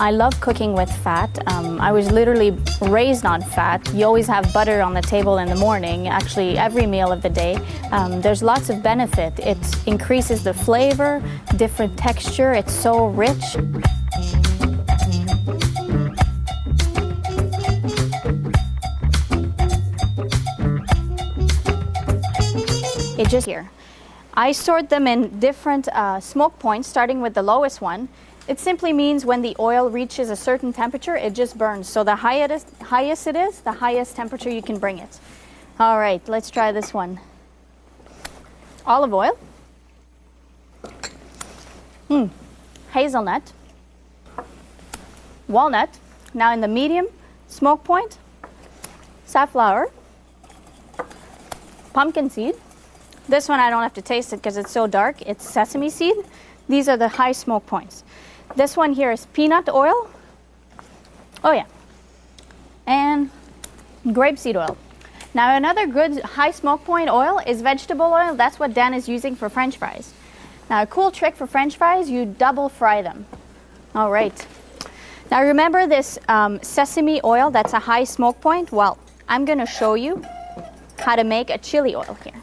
I love cooking with fat. I was literally raised on fat. You always have butter on the table in the morning, actually every meal of the day. There's lots of benefit. It increases the flavor, different texture, it's so rich. It just here. I sort them in different smoke points, starting with the lowest one. It simply means when the oil reaches a certain temperature, it just burns. So the highest it is, the highest temperature you can bring it. All right, let's try this one. Olive oil. Hazelnut. Walnut. Now in the medium smoke point, safflower. Pumpkin seed. This one I don't have to taste it because it's so dark. It's sesame seed. These are the high smoke points. This one here is peanut oil. Oh yeah. And grapeseed oil. Now another good high smoke point oil is vegetable oil. That's what Dan is using for French fries. Now a cool trick for French fries, you double fry them. All right. Now remember this sesame oil, that's a high smoke point? Well, I'm gonna show you how to make a chili oil here.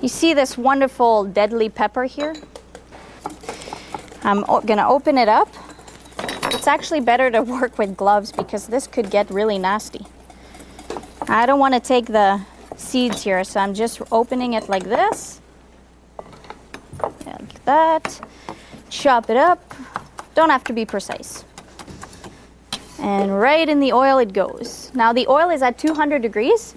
You see this wonderful deadly pepper here? I'm gonna open it up. It's actually better to work with gloves because this could get really nasty. I don't want to take the seeds here, so I'm just opening it like this. Like that. Chop it up. Don't have to be precise. And right in the oil it goes. Now the oil is at 200 degrees,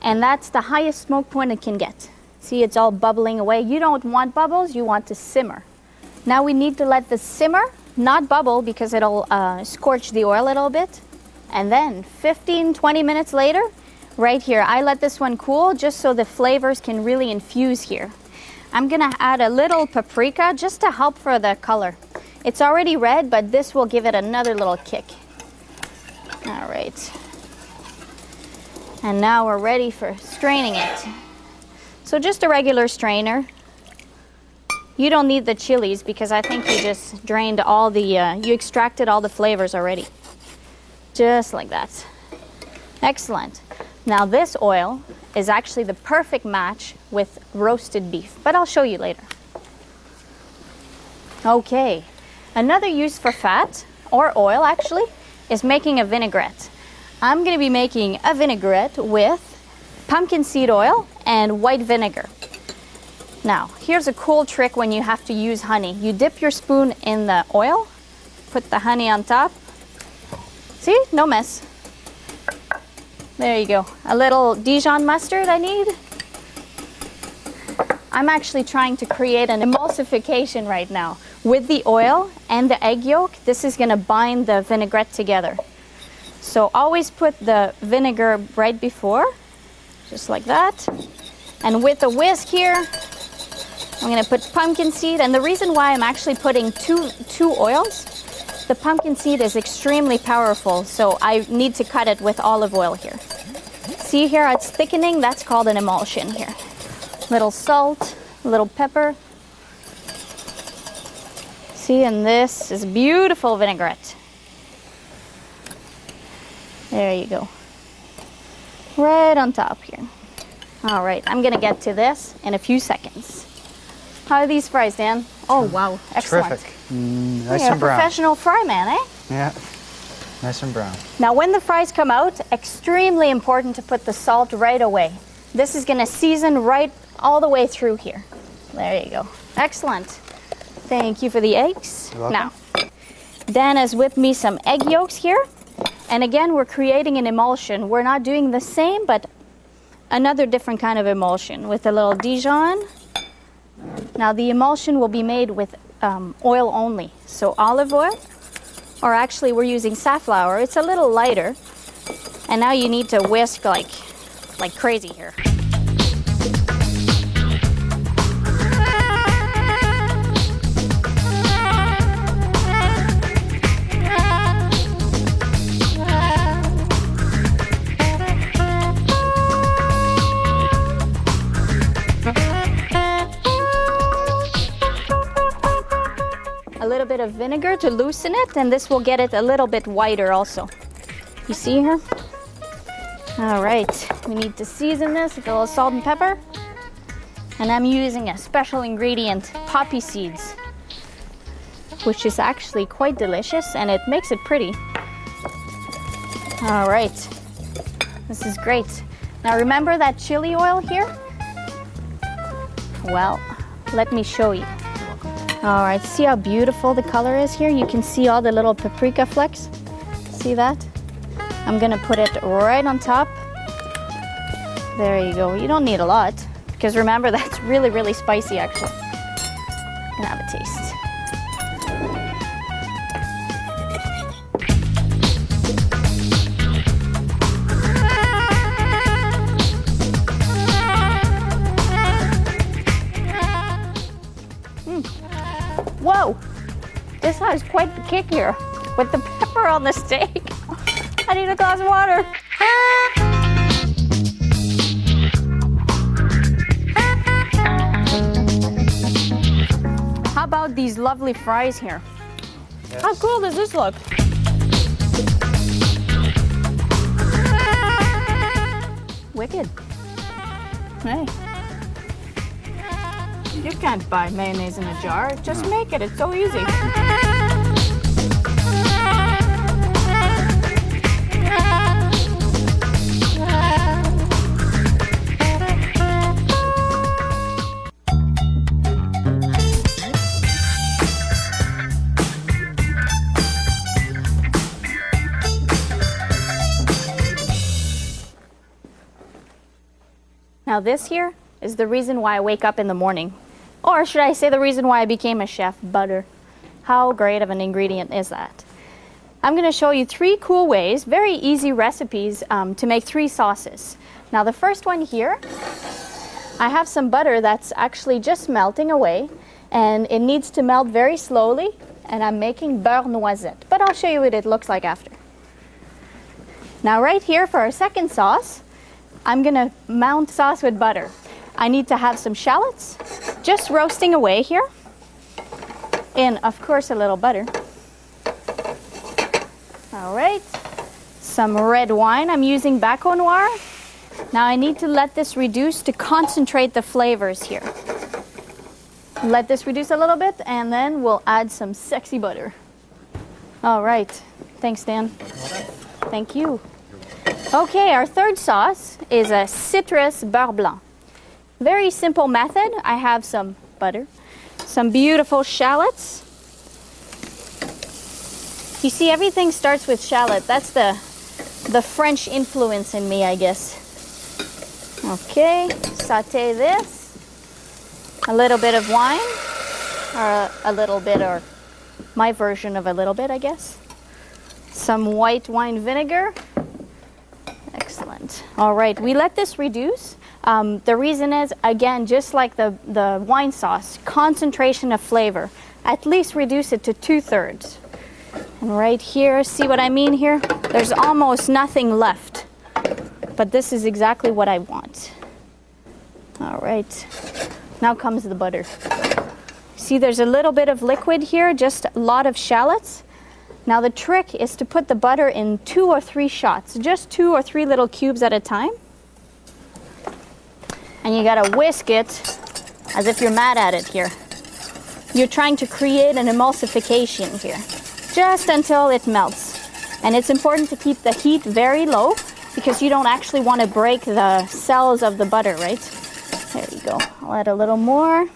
and that's the highest smoke point it can get. See, it's all bubbling away. You don't want bubbles, you want to simmer. Now we need to let this simmer, not bubble because it'll scorch the oil a little bit. And then 15-20 minutes later, right here, I let this one cool just so the flavors can really infuse here. I'm gonna add a little paprika just to help for the color. It's already red, but this will give it another little kick. All right. And now we're ready for straining it. So just a regular strainer. You don't need the chilies because I think you just drained all the, you extracted all the flavors already. Just like that. Excellent. Now this oil is actually the perfect match with roasted beef, but I'll show you later. Okay, another use for fat, or oil actually, is making a vinaigrette. I'm gonna be making a vinaigrette with pumpkin seed oil and white vinegar. Now, here's a cool trick when you have to use honey. You dip your spoon in the oil, put the honey on top. See, no mess. There you go. A little Dijon mustard I need. I'm actually trying to create an emulsification right now. With the oil and the egg yolk, this is gonna bind the vinaigrette together. So always put the vinegar right before, just like that. And with a whisk here, I'm gonna put pumpkin seed, and the reason why I'm actually putting two oils, the pumpkin seed is extremely powerful, so I need to cut it with olive oil here. See here, it's thickening, that's called an emulsion here. Little salt, little pepper. See, and this is beautiful vinaigrette. There you go. Right on top here. All right, I'm gonna get to this in a few seconds. How are these fries, Dan? Oh, wow, excellent. Terrific. Nice and brown. Professional fry man, eh? Yeah, nice and brown. Now, when the fries come out, extremely important to put the salt right away. This is gonna season right all the way through here. There you go. Excellent. Thank you for the eggs. You're welcome. Now, Dan has whipped me some egg yolks here. And again, we're creating an emulsion. We're not doing the same, but another different kind of emulsion with a little Dijon. Now the emulsion will be made with oil only. So olive oil, or actually we're using safflower. It's a little lighter. And now you need to whisk like crazy here. A little bit of vinegar to loosen it, and this will get it a little bit whiter also. You see here? All right, we need to season this with a little salt and pepper. And I'm using a special ingredient, poppy seeds, which is actually quite delicious and it makes it pretty. All right, this is great. Now remember that chili oil here? Well, let me show you. All right, see how beautiful the color is here? You can see all the little paprika flecks. See that? I'm gonna put it right on top. There you go. You don't need a lot because remember that's really, really spicy actually. I'm gonna have a taste. Whoa, this has quite the kick here with the pepper on the steak. I need a glass of water. How about these lovely fries here? Yes. How cool does this look? Wicked. Hey. You can't buy mayonnaise in a jar. Just make it. It's so easy. Now this here is the reason why I wake up in the morning. Or should I say the reason why I became a chef, butter. How great of an ingredient is that? I'm going to show you 3 cool ways, very easy recipes to make 3 sauces. Now the first one here, I have some butter that's actually just melting away and it needs to melt very slowly and I'm making beurre noisette, but I'll show you what it looks like after. Now right here for our second sauce, I'm going to mount sauce with butter. I need to have some shallots, just roasting away here, and of course a little butter. All right, some red wine. I'm using Baco Noir. Now I need to let this reduce to concentrate the flavors here. Let this reduce a little bit, and then we'll add some sexy butter. All right, thanks Dan. Thank you. Okay, our third sauce is a citrus beurre blanc. Very simple method. I have some butter, some beautiful shallots. You see, everything starts with shallot. That's the French influence in me, I guess. Okay, saute this. A little bit of wine, or a little bit, or my version of a little bit, I guess. Some white wine vinegar. Excellent. All right, we let this reduce. The reason is, again, just like the wine sauce, concentration of flavor. At least reduce it to 2/3. And right here, see what I mean here? There's almost nothing left. But this is exactly what I want. All right, now comes the butter. See, there's a little bit of liquid here, just a lot of shallots. Now the trick is to put the butter in 2 or 3 shots, just 2 or 3 little cubes at a time. And you gotta whisk it as if you're mad at it here. You're trying to create an emulsification here, just until it melts. And it's important to keep the heat very low because you don't actually want to break the cells of the butter, right? There you go. I'll add a little more.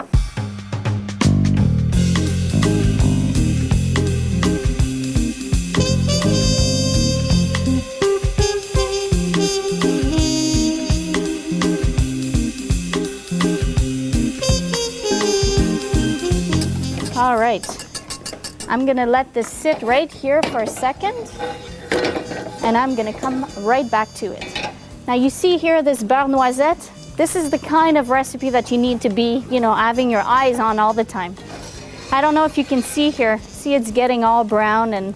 All right, I'm gonna let this sit right here for a second and I'm gonna come right back to it. Now you see here this beurre noisette, this is the kind of recipe that you need to be, having your eyes on all the time. I don't know if you can see here, see it's getting all brown and,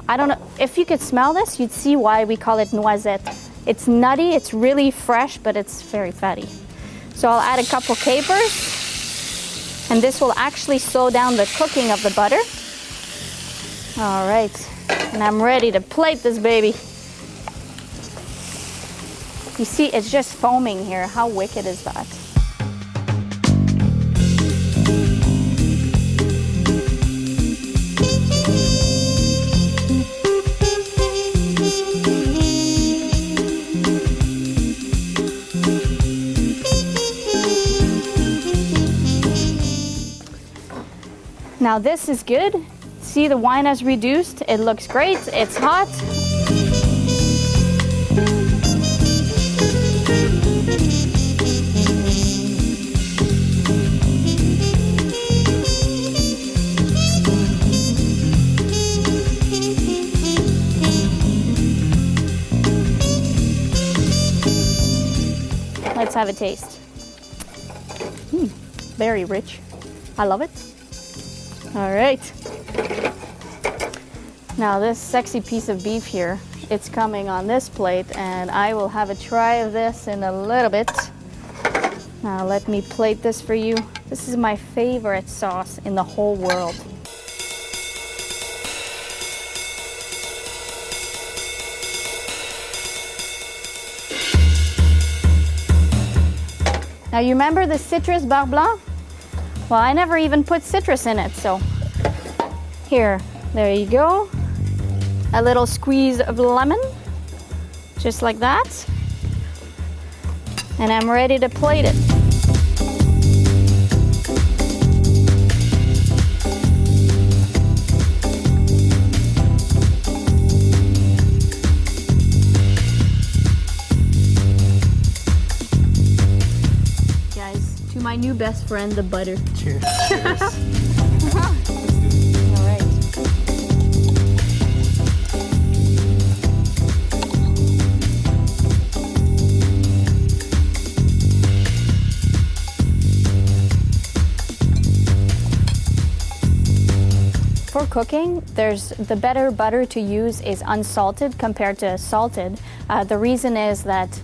I don't know, if you could smell this, you'd see why we call it noisette. It's nutty, it's really fresh, but it's very fatty. So I'll add a couple capers. And this will actually slow down the cooking of the butter. All right, and I'm ready to plate this baby. You see, it's just foaming here. How wicked is that? Now this is good. See, the wine has reduced. It looks great. It's hot. Let's have a taste. Very rich. I love it. All right. Now this sexy piece of beef here, it's coming on this plate, and I will have a try of this in a little bit. Now let me plate this for you. This is my favorite sauce in the whole world. Now you remember the citrus bar blanc? Well, I never even put citrus in it, so here, there you go. A little squeeze of lemon, just like that. And I'm ready to plate it. My new best friend, the butter. Cheers. Cheers. All right. For cooking, the better butter to use is unsalted compared to salted. The reason is that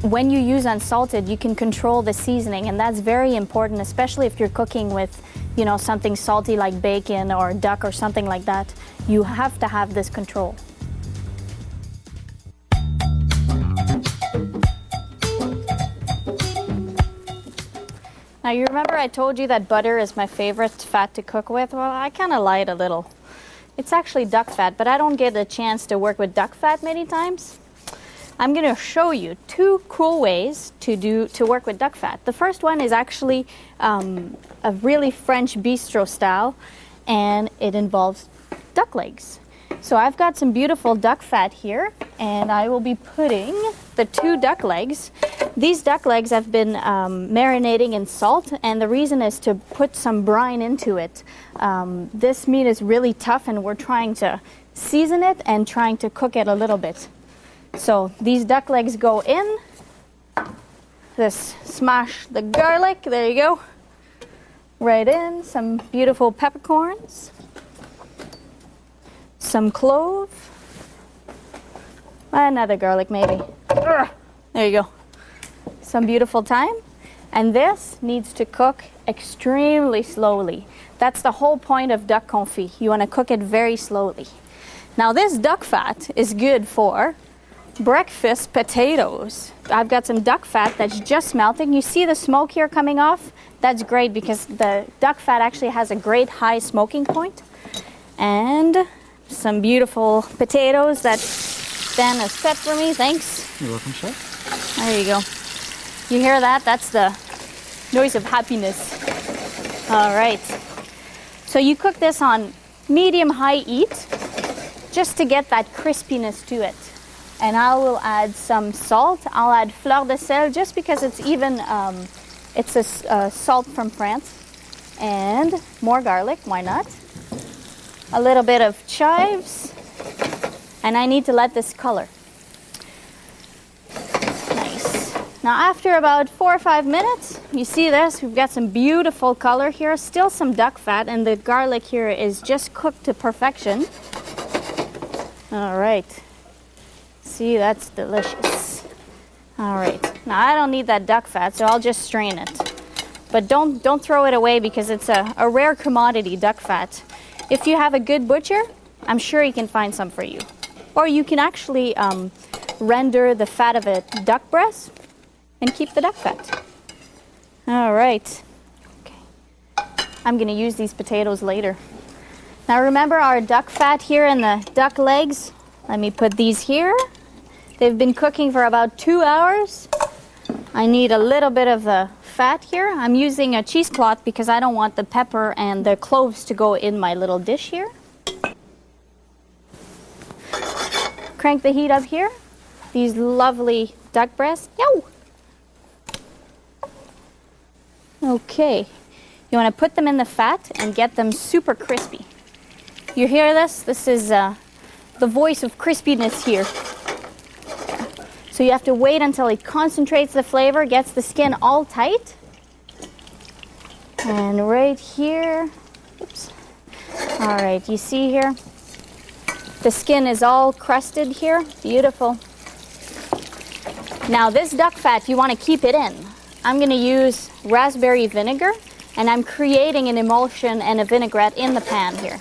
when you use unsalted, you can control the seasoning, and that's very important, especially if you're cooking with, you know, something salty like bacon or duck or something like that. You have to have this control. Now, you remember I told you that butter is my favorite fat to cook with? Well, I kind of lied a little. It's actually duck fat, but I don't get a chance to work with duck fat many times. I'm going to show you two cool ways to work with duck fat. The first one is actually a really French bistro style, and it involves duck legs. So I've got some beautiful duck fat here, and I will be putting the 2 duck legs. These duck legs have been marinating in salt, and the reason is to put some brine into it. This meat is really tough, and we're trying to season it and trying to cook it a little bit. So these duck legs go in. Just smash the garlic. There you go. Right in. Some beautiful peppercorns. Some clove. Another garlic maybe. There you go. Some beautiful thyme. And this needs to cook extremely slowly. That's the whole point of duck confit. You want to cook it very slowly. Now this duck fat is good for breakfast potatoes. I've got some duck fat that's just melting. You see the smoke here coming off? That's great because the duck fat actually has a great high smoking point. And some beautiful potatoes that Dan has cut for me. Thanks. You're welcome, chef. There you go. You hear that? That's the noise of happiness. All right. So you cook this on medium-high heat just to get that crispiness to it. And I will add some salt. I'll add fleur de sel just because it's even, it's a salt from France. And more garlic, why not? A little bit of chives. And I need to let this color. Nice. Now after about 4 or 5 minutes, you see this, we've got some beautiful color here. Still some duck fat, and the garlic here is just cooked to perfection. All right. See, that's delicious. All right, now I don't need that duck fat, so I'll just strain it. But don't throw it away because it's a rare commodity, duck fat. If you have a good butcher, I'm sure he can find some for you. Or you can actually render the fat of a duck breast and keep the duck fat. All right. Okay. I'm going to use these potatoes later. Now remember our duck fat here and the duck legs? Let me put these here. They've been cooking for about 2 hours. I need a little bit of the fat here. I'm using a cheesecloth because I don't want the pepper and the cloves to go in my little dish here. Crank the heat up here. These lovely duck breasts. Yow! Okay. You want to put them in the fat and get them super crispy. You hear this? This is the voice of crispiness here. So you have to wait until it concentrates the flavor, gets the skin all tight. And right here, oops. All right, you see here? The skin is all crusted here. Beautiful. Now this duck fat, you want to keep it in. I'm going to use raspberry vinegar, and I'm creating an emulsion and a vinaigrette in the pan here.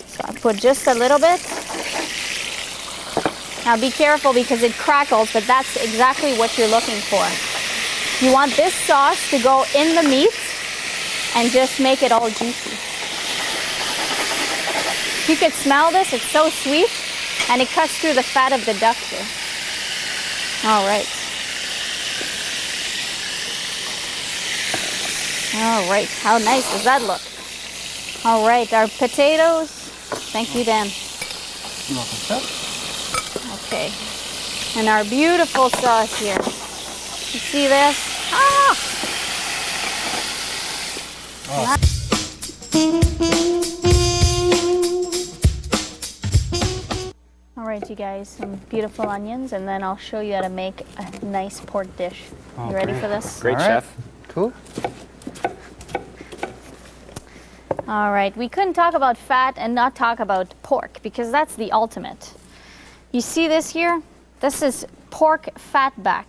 So I put just a little bit. Now be careful because it crackles, but that's exactly what you're looking for. You want this sauce to go in the meat and just make it all juicy. You could smell this, it's so sweet, and it cuts through the fat of the duck here. All right. All right, how nice does that look? All right, our potatoes. Thank you, Dan. You're welcome, chef. Okay, and our beautiful sauce here. You see this? Ah! Oh. All right, you guys, some beautiful onions, and then I'll show you how to make a nice pork dish. You ready for this? Great, All right. chef. Cool. All right, we couldn't talk about fat and not talk about pork because that's the ultimate. You see this here? This is pork fat back.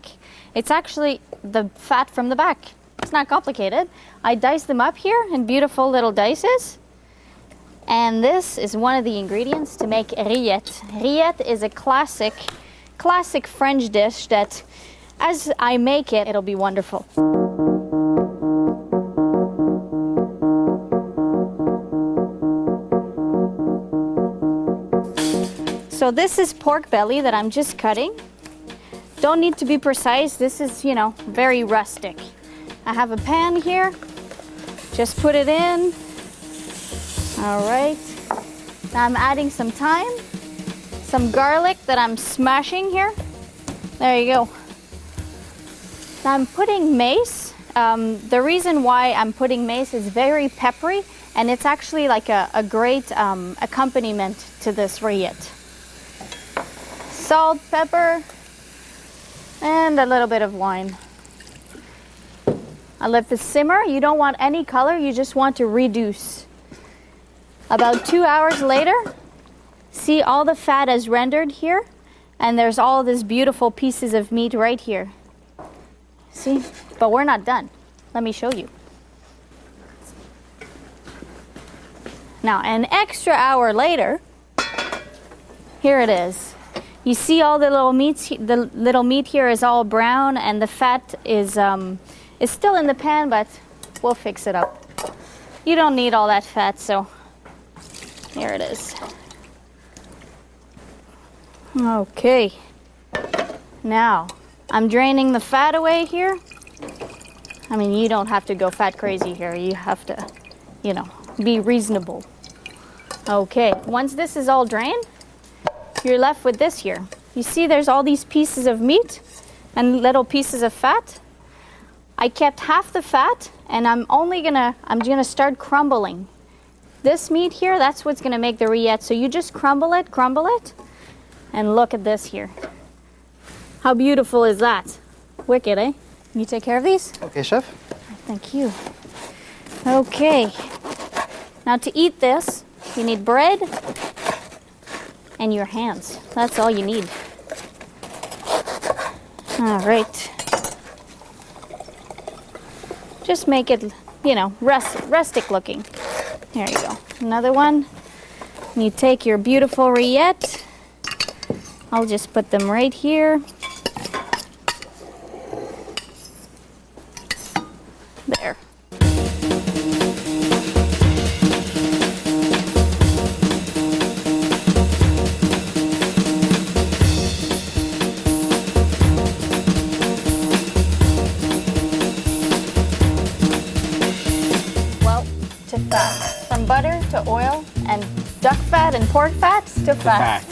It's actually the fat from the back. It's not complicated. I dice them up here in beautiful little dices. And this is one of the ingredients to make rillette. Rillette is a classic French dish that, as I make it, it'll be wonderful. So this is pork belly that I'm just cutting. Don't need to be precise. This is, very rustic. I have a pan here. Just put it in. All right. Now I'm adding some thyme, some garlic that I'm smashing here. There you go. Now I'm putting mace. The reason why I'm putting mace is very peppery, and it's actually like a great accompaniment to this rillette. Salt, pepper, and a little bit of wine. I let this simmer. You don't want any color, you just want to reduce. About 2 hours later, see all the fat is rendered here, and there's all these beautiful pieces of meat right here. See? But we're not done. Let me show you. Now, an extra hour later, here it is. You see all the little meats. The little meat here is all brown, and the fat is still in the pan, but we'll fix it up. You don't need all that fat, so here it is. Okay. Now, I'm draining the fat away here. I mean, you don't have to go fat crazy here. You have to, be reasonable. Okay, once this is all drained, you're left with this here. You see there's all these pieces of meat and little pieces of fat. I kept half the fat, and I'm gonna start crumbling. This meat here, that's what's gonna make the rillette. So you just crumble it, and look at this here. How beautiful is that? Wicked, eh? You take care of these? Okay, chef. Thank you. Okay. Now to eat this, you need bread and your hands. That's all you need. All right. Just make it, rustic looking. There you go. Another one. You take your beautiful rillette. I'll just put them right here. There. Well, to fat. From butter to oil and duck fat and pork fat to fat.